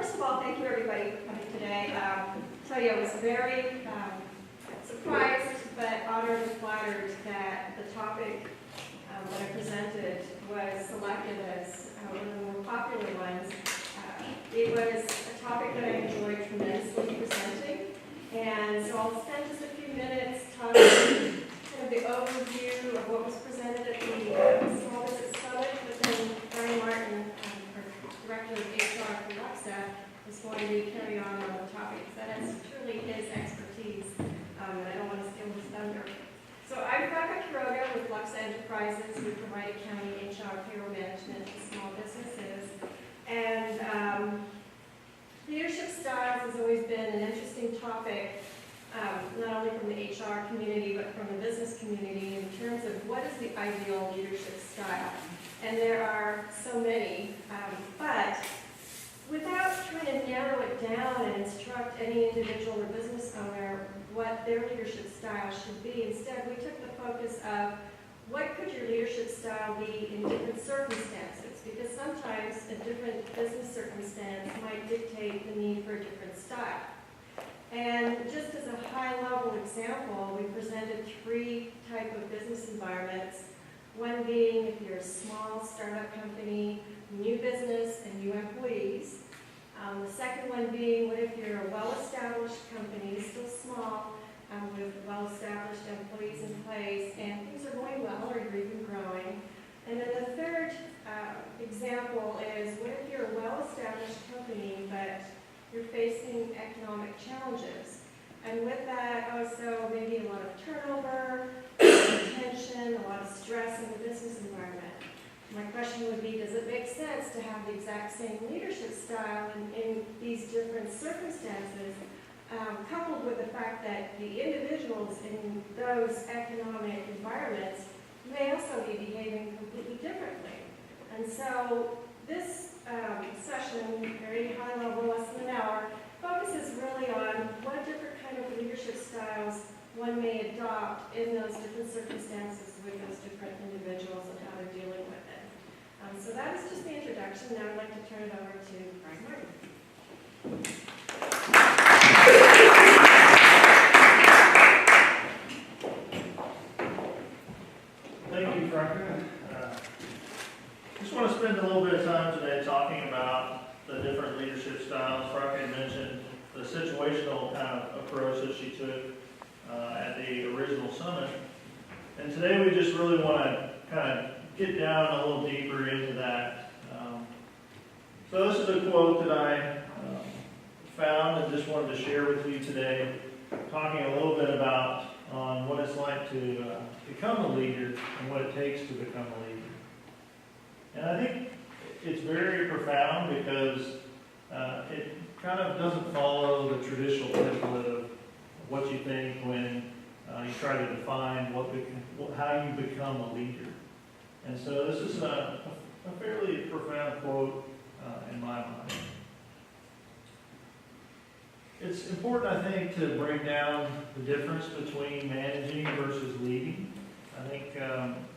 first of all, thank you everybody for coming today. Tell you, I was very surprised but honored and flattered that the topic that I presented was selected as one of the more popular ones. It was a topic that I enjoyed tremendously presenting, and so I'll spend just a few minutes talking kind of the overview of what was presented at the Small Business Summit, but then Brian Martin, our Director of HR for Luxa, is going to carry on the topic, because that is truly his expertise, and I don't want to steal his thunder. So I'm Rebecca Quiroga with Luxa Enterprises. We provide accounting, HR, payroll management to small businesses. And leadership styles has always been an interesting topic, not only from the HR community, but from the business community in terms of what is the ideal leadership style. And there are so many, but without trying to narrow it down and instruct any individual or business owner what their leadership style should be, instead we took the focus of what could your leadership style be in different circumstances, because sometimes a different business circumstance might dictate the need for a different style. And just as a high-level example, we presented 3 types of business environments, one being if you're a small startup company, new business, and new employees. The second one being, what if you're a well-established company, still small, with well-established employees in place, and things are going well, or you're even growing. And then the third example is, what if you're a well-established company, but you're facing economic challenges? And with that, also maybe a lot of turnover, tension, a lot of stress in the business environment. My question would be, does it make sense to have the exact same leadership style in these different circumstances, coupled with the fact that the individuals in those economic environments may also be behaving completely differently? And so this session, very high level, less than an hour, focuses really on what different kind of leadership styles one may adopt in those different circumstances with those different individuals and how they're dealing with it. So that is just the introduction. Now I'd like to turn it over to Brian Martin. Thank you, Franklin. Just want to spend a little bit of time today talking about the different leadership styles. Franklin mentioned the situational kind of approach that she took at the original summit. And today we just really want to kind of get down a little deeper into that. So this is a quote that I found and just wanted to share with you today, talking a little bit about on what it's like to become a leader and what it takes to become a leader. And I think it's very profound because it kind of doesn't follow the traditional template of what you think when you try to define how you become a leader. And so this is a fairly profound quote in my mind. It's important, I think, to break down the difference between managing versus leading. I think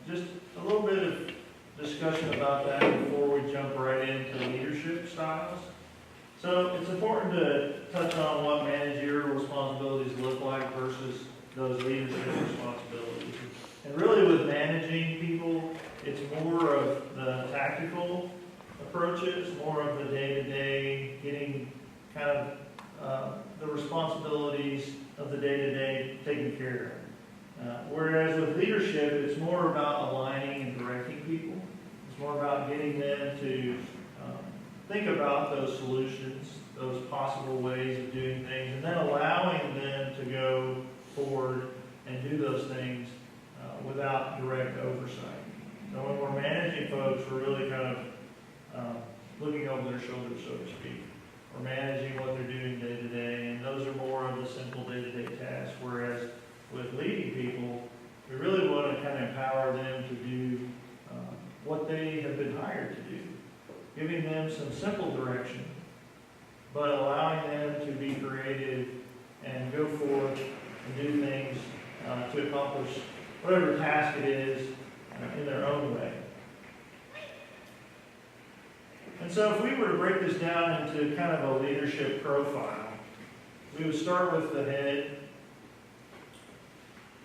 just a little bit of discussion about that before we jump right into leadership styles. So it's important to touch on what managerial responsibilities look like versus those leadership responsibilities. And really with managing people, it's more of the tactical approaches, more of the day-to-day, getting kind of the responsibilities of the day-to-day taken care of. Whereas with leadership, it's more about aligning and directing people. It's more about getting them to think about those solutions, those possible ways of doing things, and then allowing them to go forward and do those things without direct oversight. So when we're managing folks, we're really kind of looking over their shoulders, so to speak. We're managing what they're doing day to day, and those are more of the simple day-to-day tasks. Whereas with leading people, we really want to kind of empower them to do what they have been hired to do, giving them some simple direction, but allowing them to be creative and go forth and do things to accomplish whatever task it is in their own way. And so if we were to break this down into kind of a leadership profile, we would start with the head.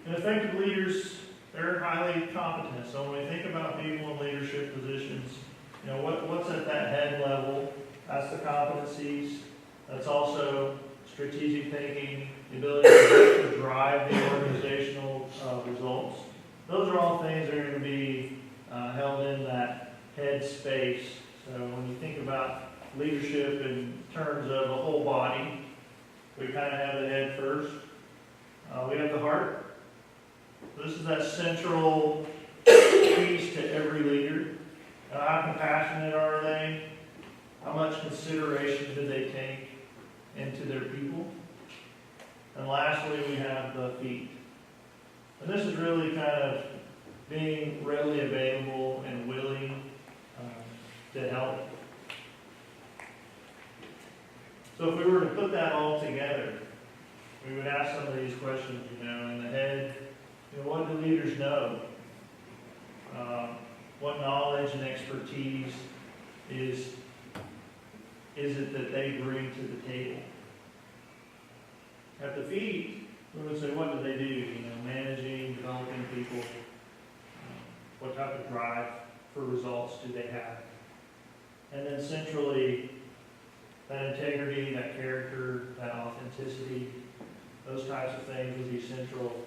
And effective leaders, they're highly competent. So when we think about people in leadership positions, you know, what's at that head level? That's the competencies. That's also strategic thinking, the ability to drive the organizational results. Those are all things that are going to be held in that head space. So when you think about leadership in terms of the whole body, we kind of have the head first. We have the heart. This is that central piece to every leader. How compassionate are they? How much consideration do they take into their people? And lastly, we have the feet. And this is really kind of being readily available and willing to help. So if we were to put that all together, we would ask some of these questions, you know, in the head, you know, what do leaders know? What knowledge and expertise is it that they bring to the table? At the feet, we would say, what do they do? You know, managing, developing people. What type of drive for results do they have? And then centrally, that integrity, that character, that authenticity, those types of things would be central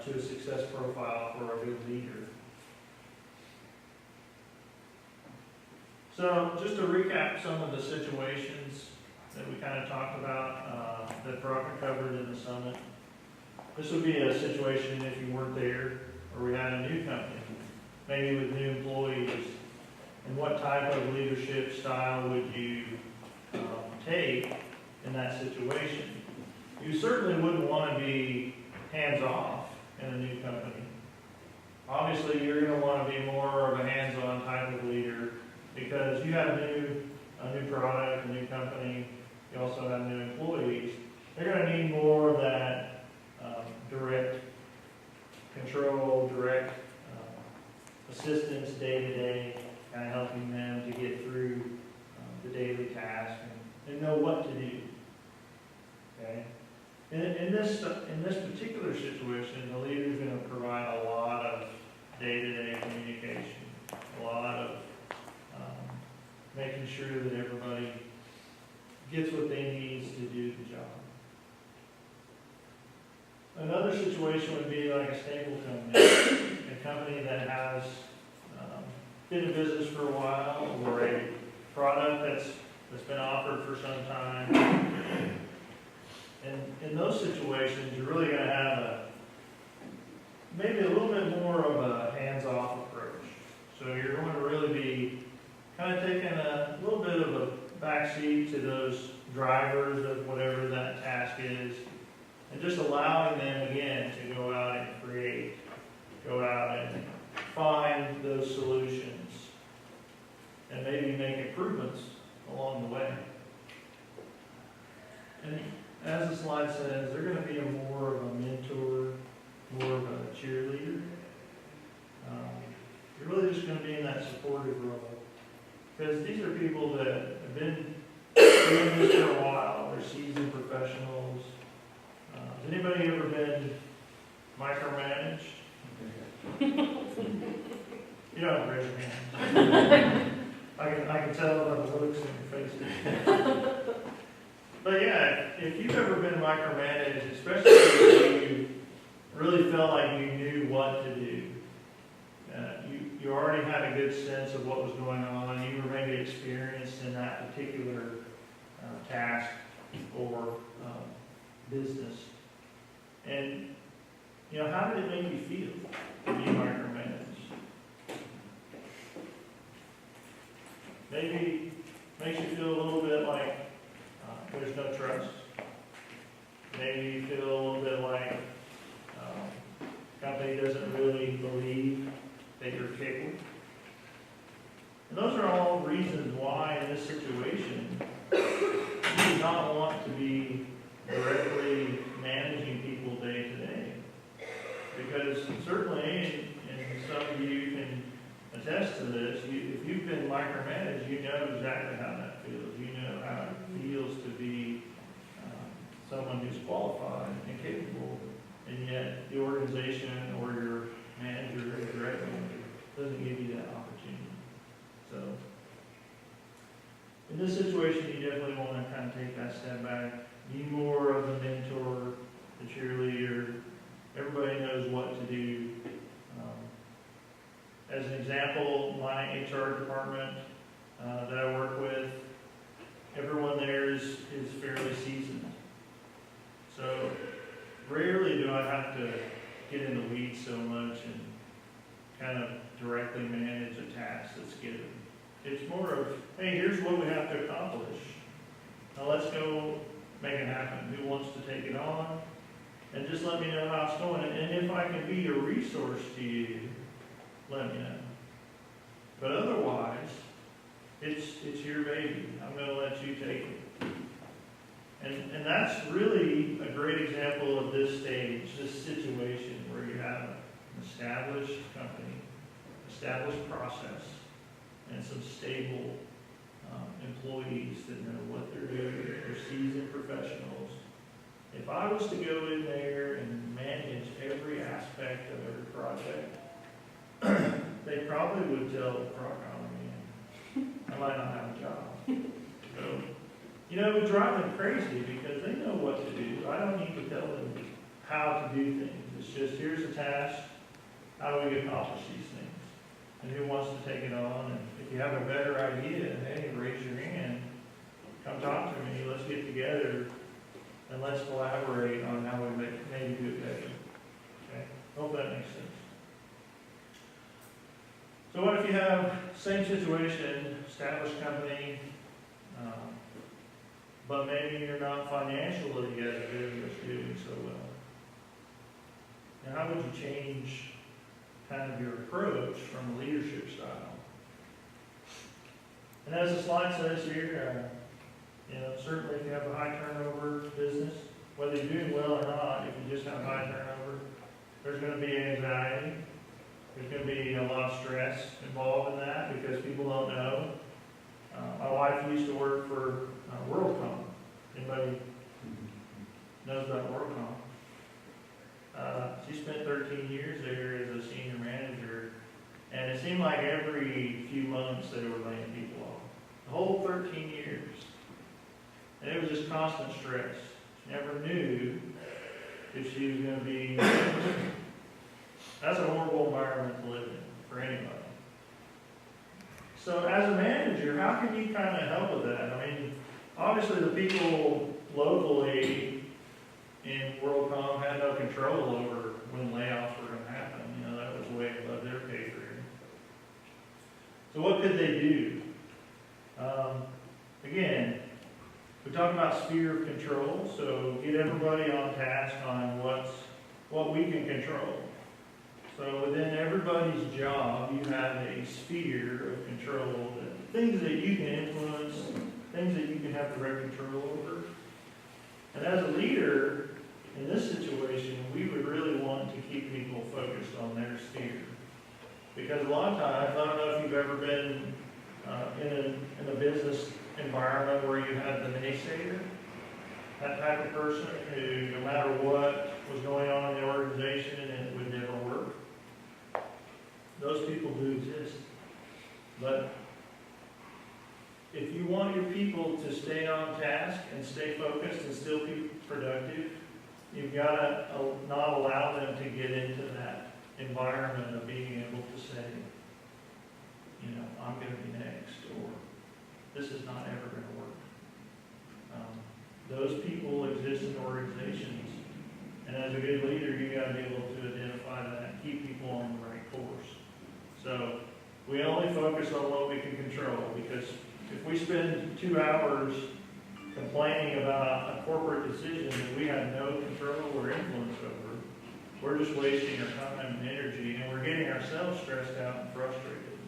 to a success profile for a good leader. So just to recap some of the situations that we kind of talked about that Brock covered in the summit. This would be a situation if you weren't there or we had a new company, maybe with new employees. And what type of leadership style would you take in that situation? You certainly wouldn't want to be hands-off in a new company. Obviously, you're going to want to be more of a hands-on type of leader because you have a new product, a new company. You also have new employees. They're going to need more of that direct control, direct assistance day to day, kind of helping them to get through the daily task and know what to do. Okay. In this particular situation, the leader is going to provide a lot of day-to-day communication, a lot of making sure that everybody gets what they need to do the job. Another situation would be like a stable company, a company that has been in business for a while, or a product that's been offered for some time. And in those situations, you're really going to have maybe a little bit more of a hands-off approach. So you're going to really be kind of taking a little bit of a backseat to those drivers of whatever that task is, and just allowing them again to go out and create, go out and find those solutions, and maybe make improvements along the way. And as the slide says, they're going to be more of a mentor, more of a cheerleader. You're really just going to be in that supportive role. Because these are people that have been doing this for a while. They're seasoned professionals. Has anybody ever been micromanaged? You don't have to raise your hand. I can tell by the looks in your faces. But yeah, if you've ever been micromanaged, especially if you really felt like you knew what to do, you already had a good sense of what was going on, you were maybe experienced in that particular task or business. And, you know, how did it make you feel to be micromanaged? Maybe makes you feel a little bit like there's no trust. Maybe you feel a little bit like the company doesn't really believe that you're capable. And those are all reasons why in this situation you do not want to be directly managing people day to day. Because certainly, and some of you can attest to this, if you've been micromanaged, you know this situation, you definitely want to kind of take that step back. Be more of the mentor, the cheerleader. Everybody knows what to do. As an example, my HR department that I work with, everyone there is fairly seasoned. So rarely do I have to get in the weeds so much and kind of directly manage a task that's given. It's more of, hey, here's what we have to accomplish. Now let's go make it happen. Who wants to take it on? And just let me know how it's going. And if I can be a resource to you, let me know. But otherwise, it's your baby. I'm going to let you take it. And that's really a great example of this stage, this situation where you have an established company, established process, and some stable employees that know what they're doing. They're seasoned professionals. If I was to go in there and manage every aspect of every project, they probably would tell the crock on me, I might not have a job. So, you know, it would drive them crazy because they know what to do. I don't need to tell them how to do things. It's just, here's a task, how do we accomplish these things? And who wants to take it on? And if you have a better idea, hey, raise your hand, come talk to me, let's get together, and let's collaborate on how we maybe do it better. Okay? Hope that makes sense. So what if you have same situation, established company, but maybe you're not financially as good as doing so well? Now, how would you change kind of your approach from a leadership style? And as the slide says here, you know, certainly if you have a high turnover business, whether you're doing well or not, if you just have high turnover, there's going to be anxiety. There's going to be a lot of stress involved in that because people don't know. My wife used to work for WorldCom. Anybody knows about WorldCom? She spent 13 years there as a senior manager, and it seemed like every few months they were laying people off. The whole 13 years. And it was just constant stress. She never knew if she was going to be... That's a horrible environment to live in for anybody. So as a manager, how can you kind of help with that? I mean, obviously the people locally in WorldCom had no control over when layoffs were going to happen. You know, that was way above their pay grade. So what could they do? Again, we talk about sphere of control, so get everybody on task on what we can control. So within everybody's job, you have a sphere of control, things that you can influence, things that you can have direct control over. And as a leader, in this situation, we would really want to keep people focused on their sphere. Because a lot of times, I don't know if you've ever been in a business environment where you have the naysayer, that type of person who, no matter what was going on in the organization, it would never work. Those people do exist. But if you want your people to stay on task and stay focused and still be productive, you've got to not allow them to get into that environment of being able to say, you know, I'm going to be next, or this is not ever going to work. Those people exist in organizations, and as a good leader, you got to be able to identify that and keep people on the right course. So we only focus on what we can control, because if we spend 2 hours complaining about a corporate decision that we have no control or influence over, we're just wasting our time and energy, and we're getting ourselves stressed out and frustrated.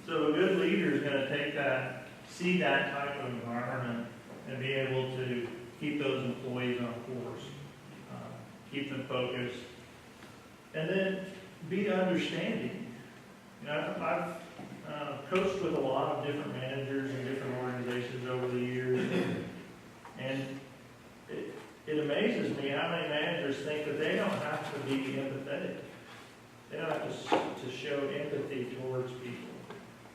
So a good leader is going to take that, see that type of environment, and be able to keep those employees on course, keep them focused, and then be understanding. You know, I've coached with a lot of different managers in different organizations over the years, and it amazes me how many managers think that they don't have to be empathetic. They don't have to show empathy towards people.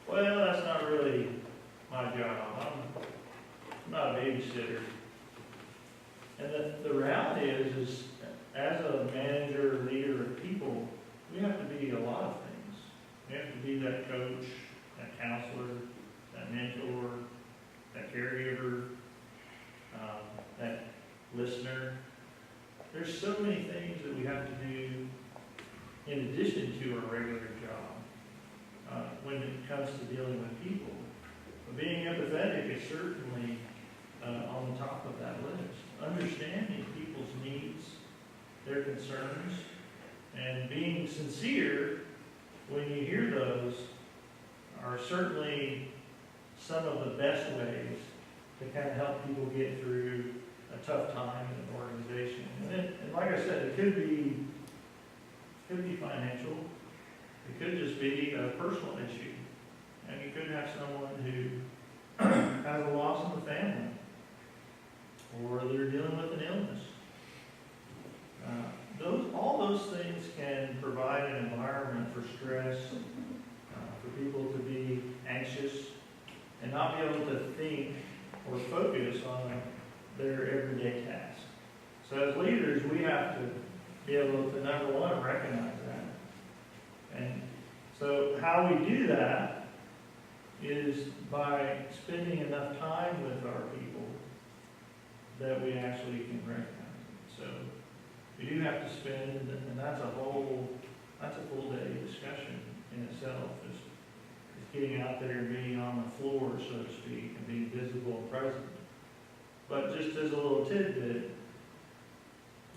Well, that's not really my job. I'm not a babysitter. And the reality is as a manager, leader of people, we have to be a lot of things. We have to be that coach, that counselor, that mentor, that caregiver, that listener. There's so many things that we have to do in addition to our regular job when it comes to dealing with people. But being empathetic is certainly on the top of that list. Understanding people's needs, their concerns, and being sincere when you hear those are certainly some of the best ways to kind of help people get through a tough time in an organization. And like I said, it could be financial. It could just be a personal issue. And you could have someone who has a loss in the family, or they're dealing with an illness. All those things can provide an environment for stress, for people to be anxious, and not be able to think or focus on their everyday tasks. So as leaders, we have to be able to, number one, recognize that. And so how we do that is by spending enough time with our people that we actually can recognize it. So we do have to spend, and that's a full day discussion in itself, is getting out there and being on the floor, so to speak, and being visible and present. But just as a little tidbit,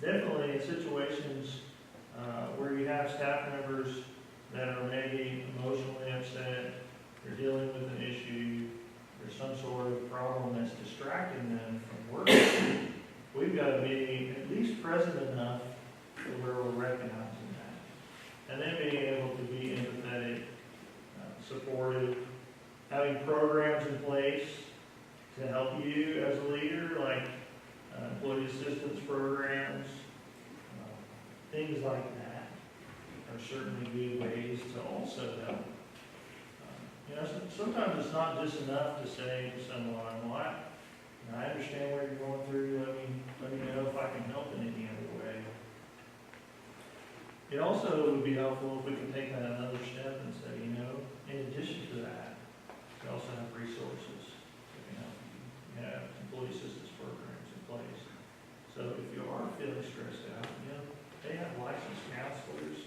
definitely in situations where you have staff members that are maybe emotionally upset, they're dealing with an issue, there's some sort of problem that's distracting them from work, we've got to be at least present enough to where we're recognizing that. And then being able to be empathetic, supportive, having programs in place to help you as a leader, like employee assistance programs, things like that are certainly good ways to also help. Sometimes it's not just enough to say to someone, well, I understand what you're going through, let me know if I can help in any other way. It also would be helpful if we could take that another step and say, in addition to that, we also have resources that can help you. We have employee assistance programs in place. So if you are feeling stressed out, they have licensed counselors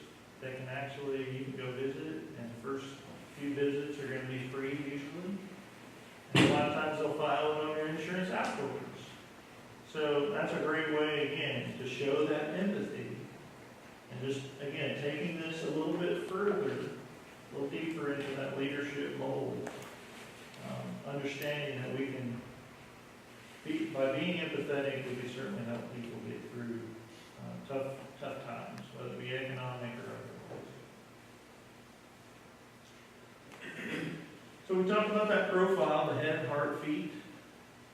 that can actually, you can go visit, and the first few visits are going to be free usually. And a lot of times they'll file it on your insurance afterwards. So that's a great way, again, to show that empathy. And just, again, taking this a little bit further, a little deeper into that leadership mold. Understanding that we can, by being empathetic, we can certainly help people get through tough times, whether it be economic or otherwise. So we talked about that profile, the head, heart, feet.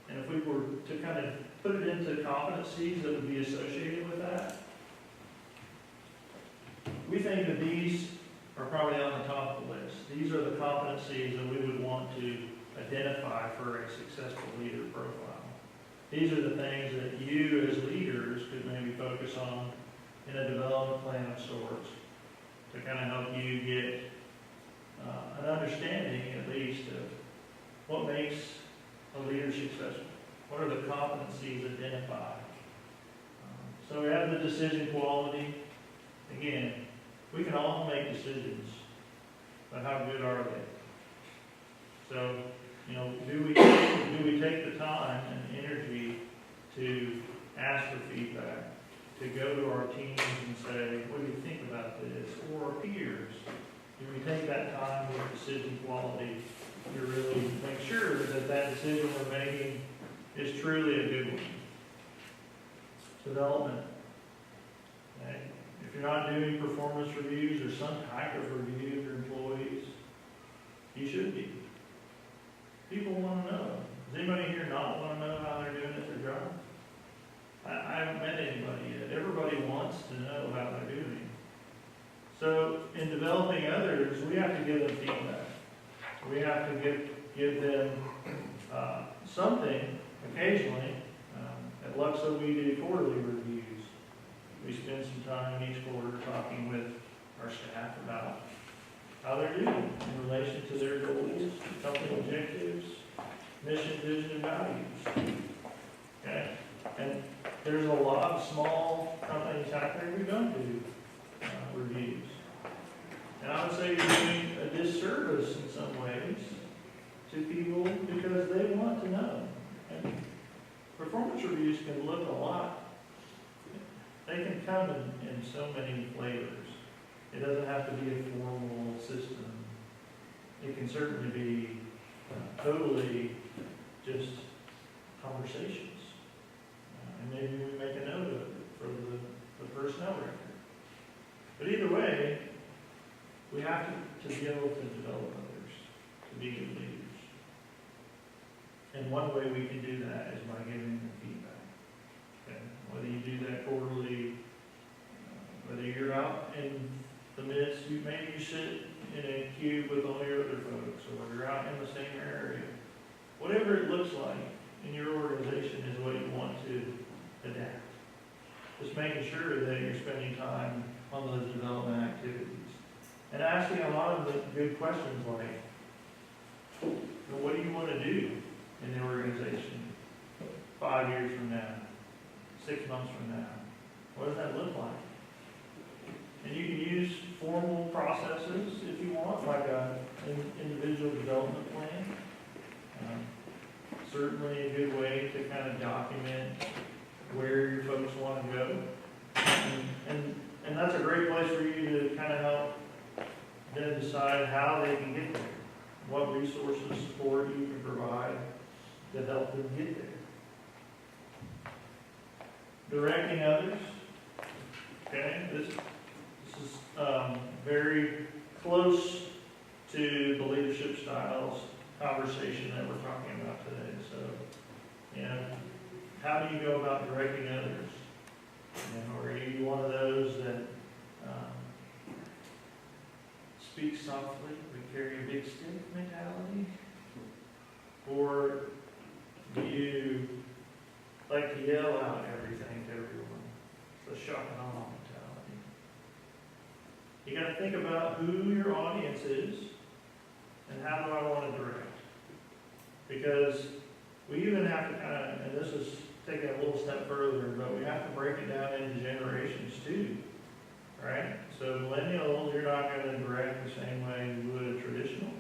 And if we were to kind of put it into competencies that would be associated with that, we think that these are probably on the top of the list. These are the competencies that we would want to identify for a successful leader profile. These are the things that you as leaders could maybe focus on in a development plan of sorts to kind of help you get an understanding, at least, of what makes a leader successful. What are the competencies identified? So we have the decision quality. Again, we can all make decisions, but how good are they? So, do we take the time and energy to ask for feedback, to go to our teams and say, what do you think about this? Or our peers, do we take that time with decision quality to really make sure that that decision we're making is truly a good one? Development. Okay? If you're not doing performance reviews or some type of review of your employees, you should be. People want to know. Does anybody here not want to know how they're doing at their job? I haven't met anybody yet. Everybody wants to know how they're doing. So in developing others, we have to give them feedback. We have to give them something occasionally. At Luxo, we do quarterly reviews. We spend some time each quarter talking with our staff about how they're doing in relation to their goals, company objectives, mission, vision, and values. Okay? And there's a lot of small companies out there who don't do reviews. And I would say you're doing a disservice in some ways to people because they want to know. And performance reviews can look a lot. They can come in so many flavors. It doesn't have to be a formal system. It can certainly be totally just conversations. And maybe we make a note of it for the personnel record. But either way, we have to be able to develop others to be good leaders. And one way we can do that is by giving them feedback. Okay? Whether you do that quarterly, whether you're out in the midst, maybe you sit in a cube with all your other folks, or you're out in the same area. Whatever it looks like in your organization is what you want to adapt. Just making sure that you're spending time on those development activities. And asking a lot of the good questions like, well, what do you want to do in the organization 5 years from now, 6 months from now? What does that look like? And you can use formal processes if you want, like an individual development plan. Certainly a good way to kind of document where your folks want to go. And that's a great place for you to kind of help them decide how they can get there, what resources, support you can provide to help them get there. Directing others. Okay, this is very close to the leadership styles conversation that we're talking about today. So, how do you go about directing others? Or are you one of those that speak softly, but carry a big stick mentality? Or do you like to yell out everything to everyone? It's a shock and awe mentality. You got to think about who your audience is and how do I want to direct. Because we even have to kind of, and this is taking a little step further, but we have to break it down into generations too, right? So millennials, you're not going to direct the same way you would a traditional.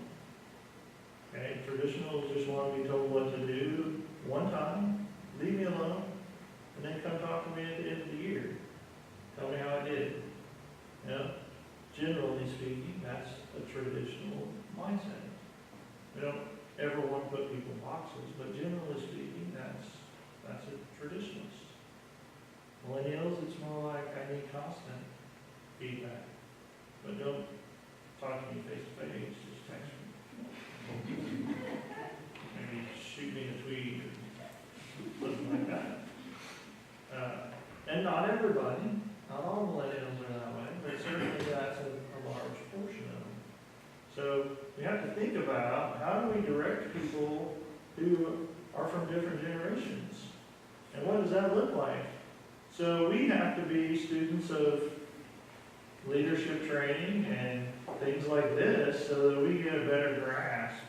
Okay, traditionals just want to be told what to do one time, leave me alone, and then come talk to me at the end of the year. Tell me how I did. Generally speaking, that's a traditional mindset. We don't ever want to put people in boxes, but generally speaking, that's a traditionalist. Millennials, it's more like I need constant feedback. But don't talk to me face to face, just text me. Maybe shoot me a tweet or something like that. And not everybody, not all millennials are that way, but certainly that's a large portion of them. So we have to think about how do we direct people who are from different generations? And what does that look like? So we have to be students of leadership training and things like this so that we get a better grasp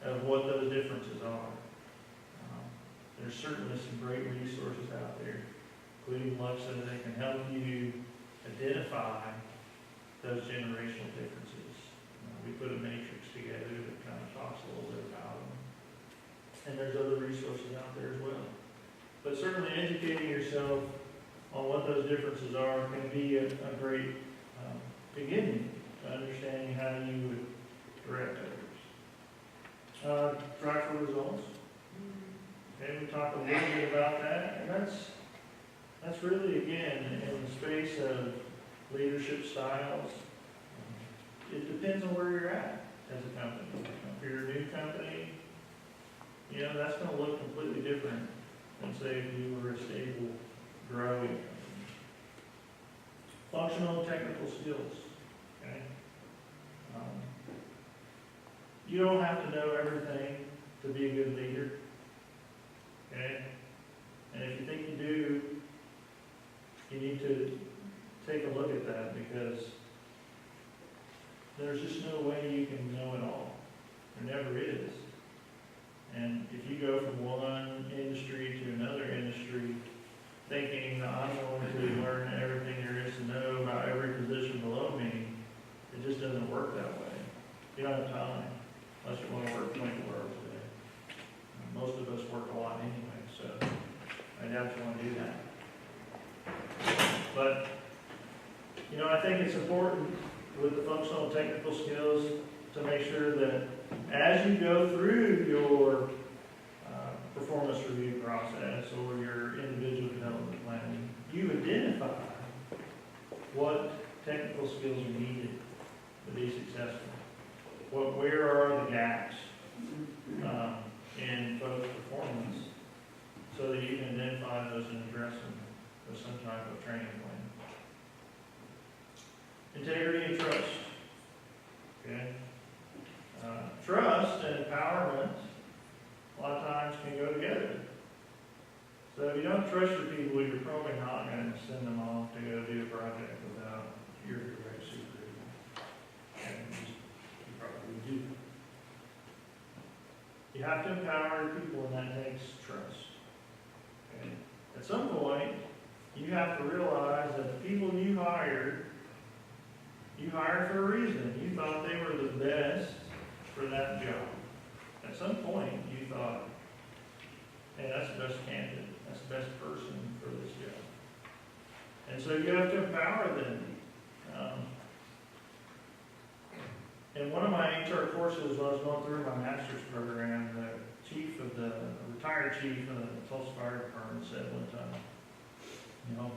of what those differences are. There's certainly some great resources out there, including Luxo, that can help you identify those generational differences. We put a matrix together that kind of talks a little bit about them. And there's other resources out there as well. But certainly educating yourself on what those differences are can be a great beginning to understanding how you would direct others. Drive for results. Okay, we talked a little bit about that, and that's really, again, in the space of leadership styles. It depends on where you're at as a company. If you're a new company, that's going to look completely different than, say, if you were a stable, growing company. Functional and technical skills. Okay? You don't have to know everything to be a good leader. thinking that I'm going to learn everything there is to know about every position below me. It just doesn't work that way. You don't have time unless you want to work 24 hours a day. Most of us work a lot anyway, so I doubt you want to do that. But, you know, I think it's important with the functional and technical skills to make sure that as you go through your performance review process or your individual development planning, you identify what technical skills are needed to be successful. Where are the gaps in folks' performance so that you can identify those and address them with some type of training plan. Integrity and trust. Okay? Trust and empowerment a lot of times can go together. So if you don't trust your people, you're probably not going to send them off to go do a project without your direct supervision. And you probably do. You have to empower your people, and that takes trust. Okay? At some point, you have to realize that the people you hired for a reason. You thought they were the best for that job. At some point, you thought, hey, that's the best candidate, that's the best person for this job. And so you have to empower them. In one of my HR courses, when I was going through my master's program, the retired chief of the Tulsa Fire Department said one time, you know,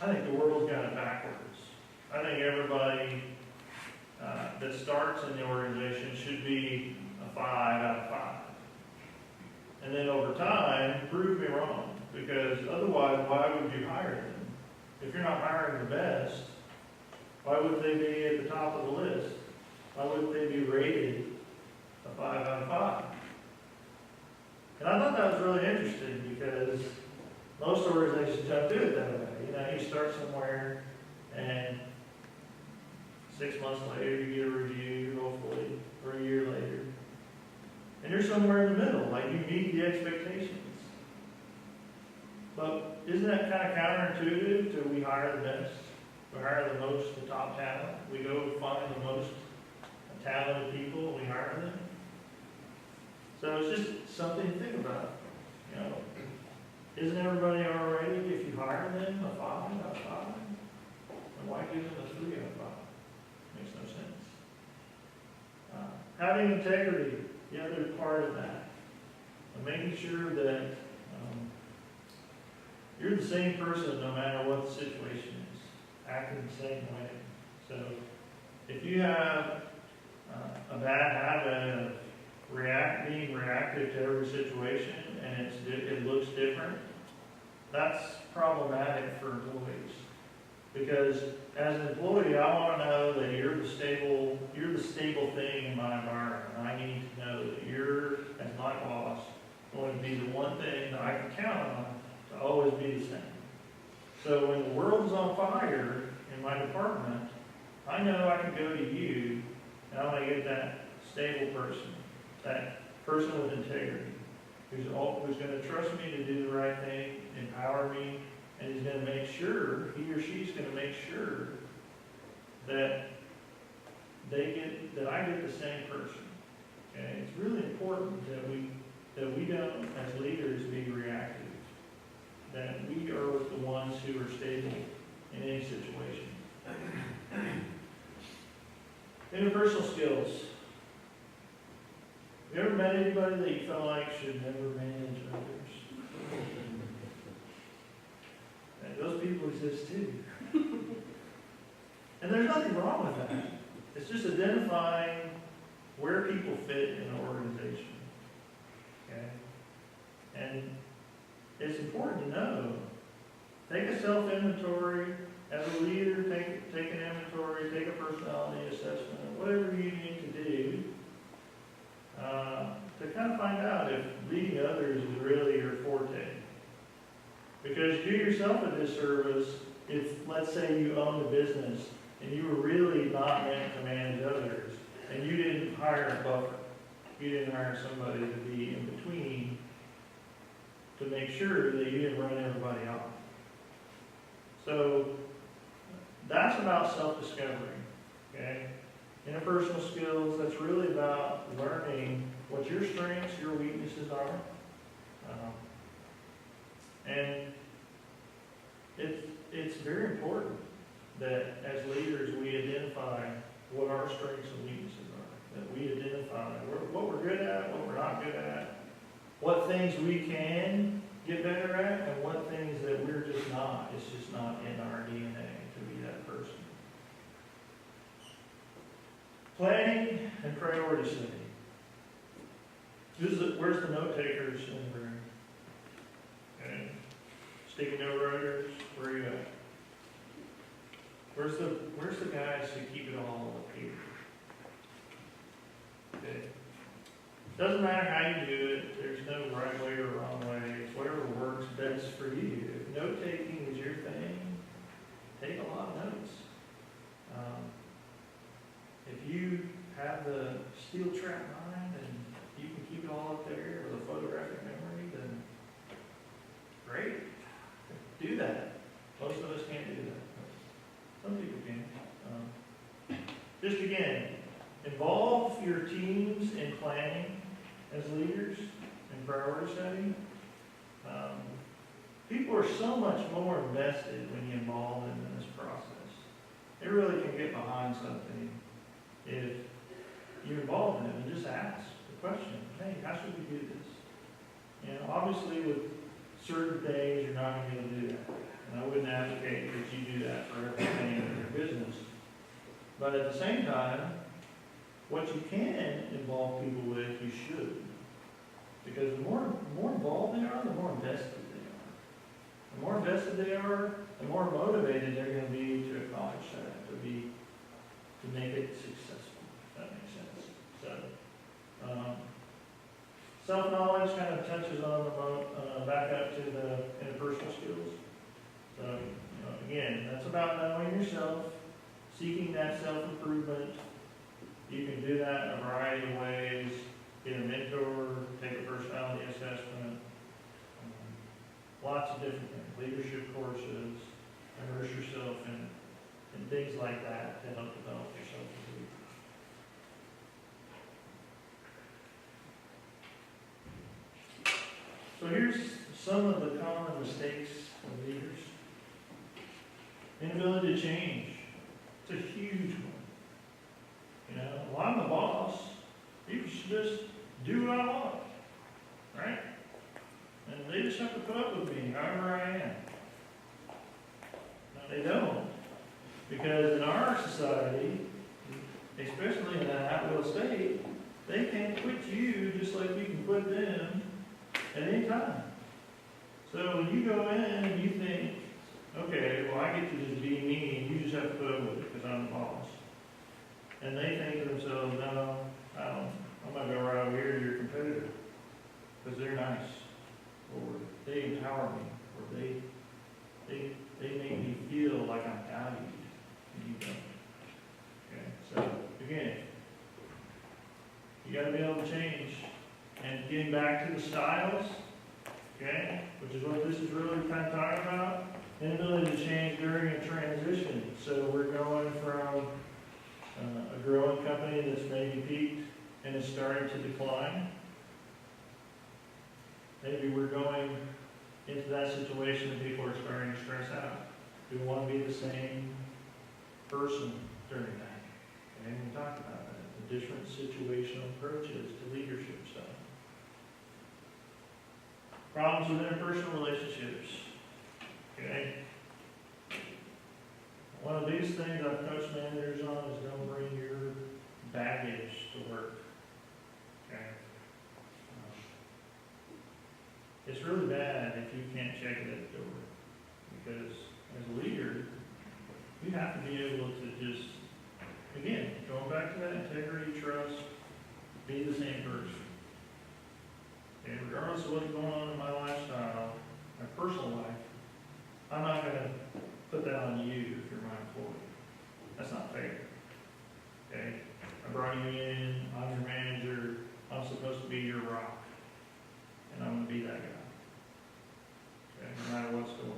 I think the world's got it backwards. I think everybody that starts in the organization should be a 5 out of 5. And then over time, prove me wrong. Because otherwise, why would you hire them? If you're not hiring the best, why would they be at the top of the list? Why wouldn't they be rated a 5 out of 5? And I thought that was really interesting because most organizations don't do it that way. You know, you start somewhere and 6 months later you get a review, hopefully, or a year later. And you're somewhere in the middle, like you meet the expectations. But isn't that kind of counterintuitive to we hire the best? We hire the top talent. We go find the most talented people, we hire them. So it's just something to think about. You know, isn't everybody already, if you hire them, a 5 out of 5? And why give them a 3 out of 5? Makes no sense. Having integrity, the other part of that. And making sure that you're the same person no matter what the situation is. Acting the same way. So if you have a bad habit of being reactive to every situation and it looks different, that's problematic for employees. Because as an employee, I want to know that you're the stable thing in my environment. I need to know that you're, as my boss, going to be the one thing that I can count on to always be the same. So when the world is on fire in my department, I know I can go to you and I'm going to get that stable person, that person with integrity, who's going to trust me to do the right thing, empower me, and he's going to make sure, he or she's going to make sure that I get the same person. Okay? It's really important that we don't, as leaders, be reactive. That we are the ones who are stable in any situation. Interpersonal skills. Have you ever met anybody that you felt like should never manage others? And those people exist too. And there's nothing wrong with that. It's just identifying where people fit in an organization. Okay? And it's important to know. Take a self-inventory. As a leader, take an inventory, take a personality assessment, whatever you need to do to kind of find out if leading others is really your forte. Because you do yourself a disservice if, let's say, you own a business and you were really not meant to manage others and you didn't hire a buffer. You didn't hire somebody to be in between to make sure that you didn't run everybody off. So that's about self-discovery, okay? Interpersonal skills, that's really about learning what your strengths, your weaknesses are. And it's very important that as leaders we identify what our strengths and weaknesses are, that we identify what we're good at, what we're not good at, what things we can get better at, and what things that we're just not. It's just not in our DNA to be that person. Planning and priority setting. Where's the note takers in the room? Okay. Sticky note writers, where are you at? Where's the guys who keep it all up here? Okay. Doesn't matter how you do it, there's no right way or wrong way. It's whatever works best for you. If note taking is your thing, take a lot of notes. If you have the steel trap mind and you can keep it all up there with a photographic memory, then great. Do that. Most of us can't do that. Some people can. Just again, involve your teams in planning as leaders and priority setting. People are so much more invested when you involve them in this process. They really can get behind something if you involve them and just ask the question, hey, how should we do this? Obviously with certain things you're not going to be able to do that. And I wouldn't advocate that you do that for everything in your business. But at the same time, what you can involve people with, you should. Because the more involved they are, the more invested they are. The more invested they are, the more motivated they're going to be to accomplish that, to make it successful, if that makes sense. So, self-knowledge kind of touches on the back up to the interpersonal skills. So, again, that's about knowing yourself, seeking that self-improvement. You can do that in a variety of ways. Get a mentor, take a personality assessment, lots of different things, leadership courses, immerse yourself in things like that to help develop yourself as a leader. So here's some of the common mistakes of leaders. Inability to change. It's a huge one. Well, I'm the boss. You should just do what I want. Right? And they just have to put up with me however I am. No, they don't. Because in our society, especially in that at-will state, they can't quit you just like you can quit them at any time. So when you go in and you think, okay, well, I get to just be me, and you just have to put up with it because I'm the boss. And they think to themselves, no, I'm going to go right over here to your competitor because they're nice, or they empower me, or they make me feel like I'm valued, and you don't. Okay, so again, you got to be able to change. And getting back to the styles, okay, which is what this is really kind of talking about, inability to change during a transition. So we're going from a growing company that's maybe peaked and is starting to decline. Maybe we're going into that situation that people are starting to stress out. We want to be the same person during that. And we talked about that, the different situational approaches to leadership stuff. Problems with interpersonal relationships. Okay? One of the biggest things I've coached managers on is don't bring your baggage to work. Okay? It's really bad if you can't check it at the door. Because as a leader, you have to be able to just, again, going back to that integrity, trust, be the same person. And regardless of what's going on in my lifestyle, my personal life, I'm not going to put that on you if you're my employee. That's not fair. Okay? I brought you in, I'm your manager, I'm supposed to be your rock. And I'm going to be that guy. Okay? No matter what's going on.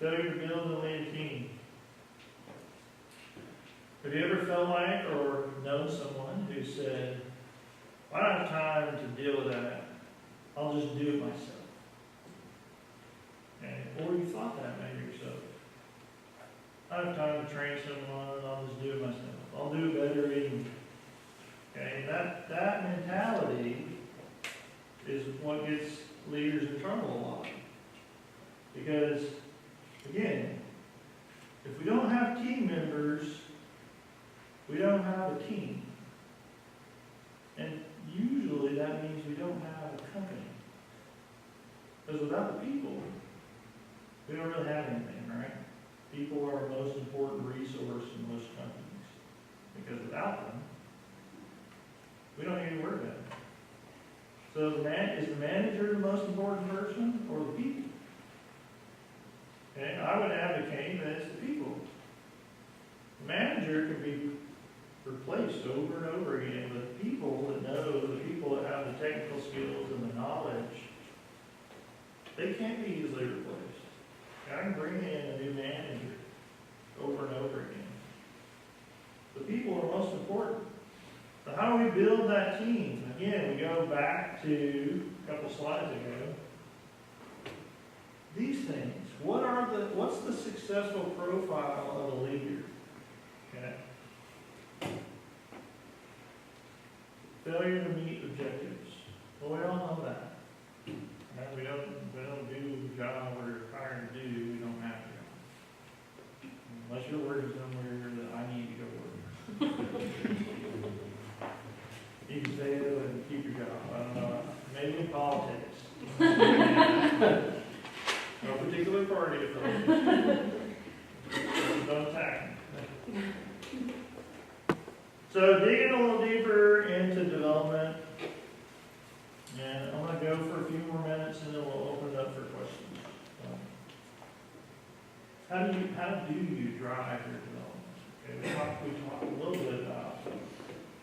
Failure to build and lead a team. Have you ever felt like or known someone who said, I don't have time to deal with that, I'll just do it myself? Okay? Or you thought that maybe yourself. I don't have time to train someone, I'll just do it myself. I'll do it better even. Okay, that mentality is what gets leaders in trouble a lot. Because, again, if we don't have team members, we don't have a team. And usually that means we don't have a company. Because without the people, we don't really have anything, right? People are our most important resource in most companies. Because without them, we don't need to worry about it. So is the manager the most important person or the people? Okay, I would advocate that it's the people. The manager can be replaced over and over again, but the people that know, the people that have the technical skills and the knowledge, they can't be easily replaced. I can bring in a new manager over and over again. The people are most important. So how do we build that team? Again, we go back to a couple slides ago. These things. What's the successful profile of a leader? Okay. Failure to meet objectives. Well, we all know that. And we don't do the job we're hired to do. We don't have to. Unless you're working somewhere that I need to go work. You can stay there and keep your job. I don't know. Maybe in politics. No particular party affiliation. Don't attack me. So digging a little deeper into development, and I'm going to go for a few more minutes and then we'll open it up for questions. How do you drive your development? Okay, we talked a little bit about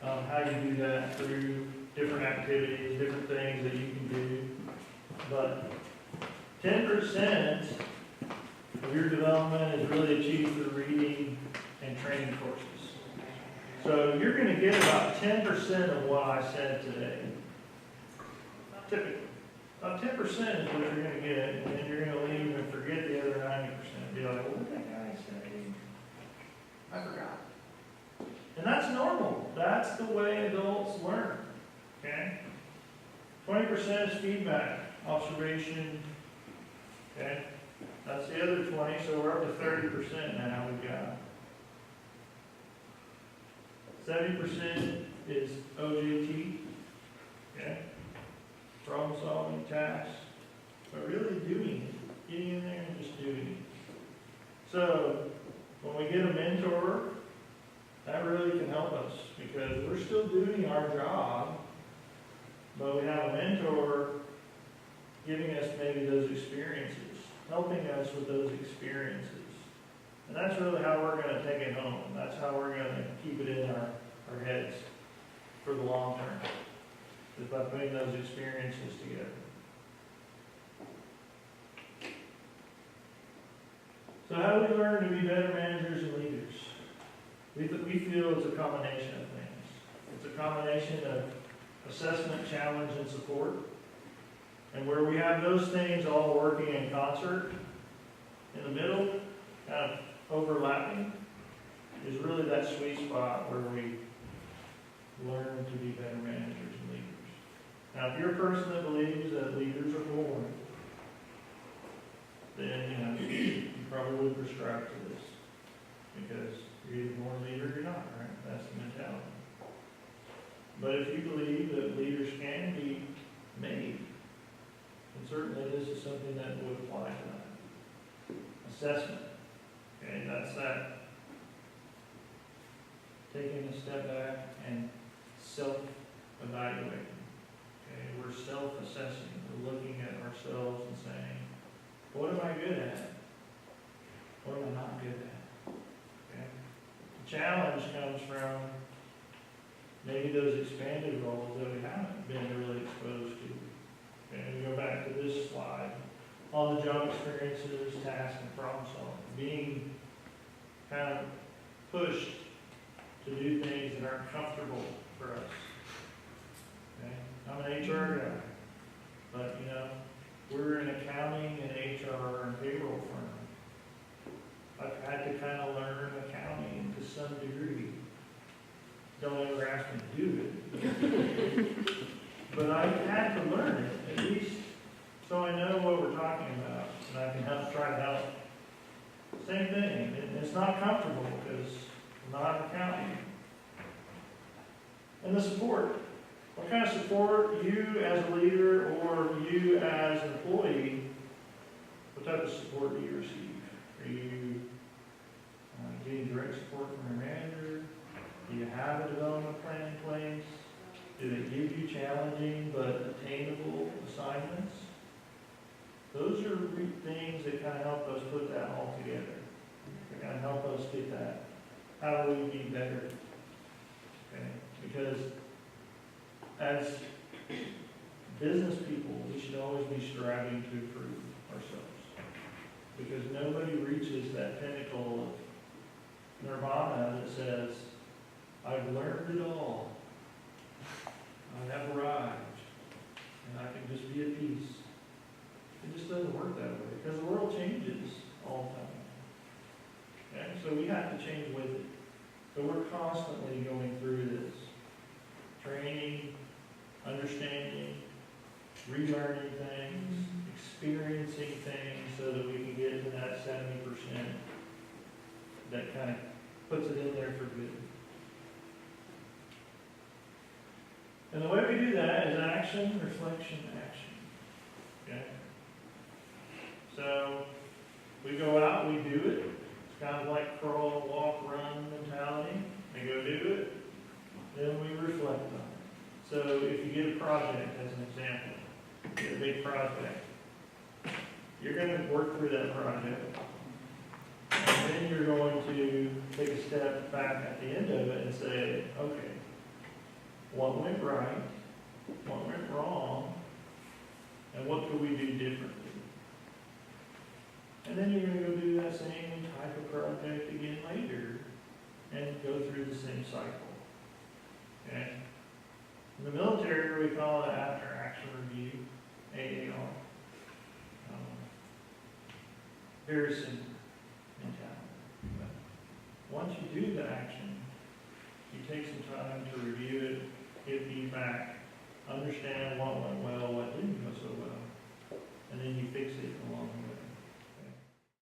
how you do that through different activities, different things that you can do. But 10% of your development is really achieved through reading and training courses. So you're going to get about 10% of what I said today. Typically. About 10% is what you're going to get, and then you're going to leave and forget the other 90%. Be like, what did that guy say? I forgot. And that's normal. That's the way adults learn. Okay? 20% is feedback, observation. Okay? That's the other 20, so we're up to 30% now we've got. 70% is OJT. Okay? Problem solving, tasks. But really doing it. Getting in there and just doing it. So, when we get a mentor, that really can help us because we're still doing our job, but we have a mentor giving us maybe those experiences, helping us with those experiences. And that's really how we're going to take it home. That's how we're going to keep it in our heads for the long term, is by putting those experiences together. So how do we learn to be better managers and leaders? We feel it's a combination of things. It's a combination of assessment, challenge, and support. And where we have those things all working in concert, in the middle, kind of overlapping, is really that sweet spot where we learn to be better managers and leaders. Now, if you're a person that believes that leaders are born, then you probably would prescribe to this because you're either born a leader or you're not, right? That's the mentality. But if you believe that leaders can be made, then certainly this is something that would apply to that. Assessment. Okay, that's that. Taking a step back and self-evaluating. Okay, we're self-assessing. We're looking at ourselves and saying, what am I good at? What am I not good at? Okay? The challenge comes from maybe those expanded roles that we haven't been really exposed to. Okay, we go back to this slide. on-the-job experiences, tasks, and problem solving. Being kind of pushed to do things that aren't comfortable for us. Okay? I'm an HR guy, but you know, we're an accounting and HR and payroll firm. I've had to kind of learn accounting to some degree. Don't ever ask me to do it. But I had to learn it, at least, so I know what we're talking about, and I can try to help. Same thing, it's not comfortable because I'm not accounting. And the support. What kind of support you as a leader or you as an employee, what type of support do you receive? Are you getting direct support from your manager? Do you have a development plan in place? Do they give you challenging but attainable assignments? Those are things that kind of help us put that all together. They kind of help us get that. How do we be better? Okay? Because as business people, we should always be striving to improve ourselves. Because nobody reaches that pinnacle of nirvana that says, I've learned it all. I have arrived. And I can just be at peace. It just doesn't work that way. Because the world changes all the time. Okay? So we have to change with it. So we're constantly going through this. Training, understanding, relearning things, experiencing things so that we can get to that 70% that kind of puts it in there for good. And the way we do that is action, reflection, action. Okay? So we go out, we do it. It's kind of like crawl, walk, run mentality. We go do it. Then we reflect on it. So if you get a project, as an example, you get a big project, you're going to work through that project, and then you're going to take a step back at the end of it and say, okay, what went right, what went wrong, and what could we do differently? And then you're going to go do that same type of project again later and go through the same cycle. Okay? In the military, we call it after action review, AAR. Very similar mentality. But once you do the action, you take some time to review it, get feedback, understand what went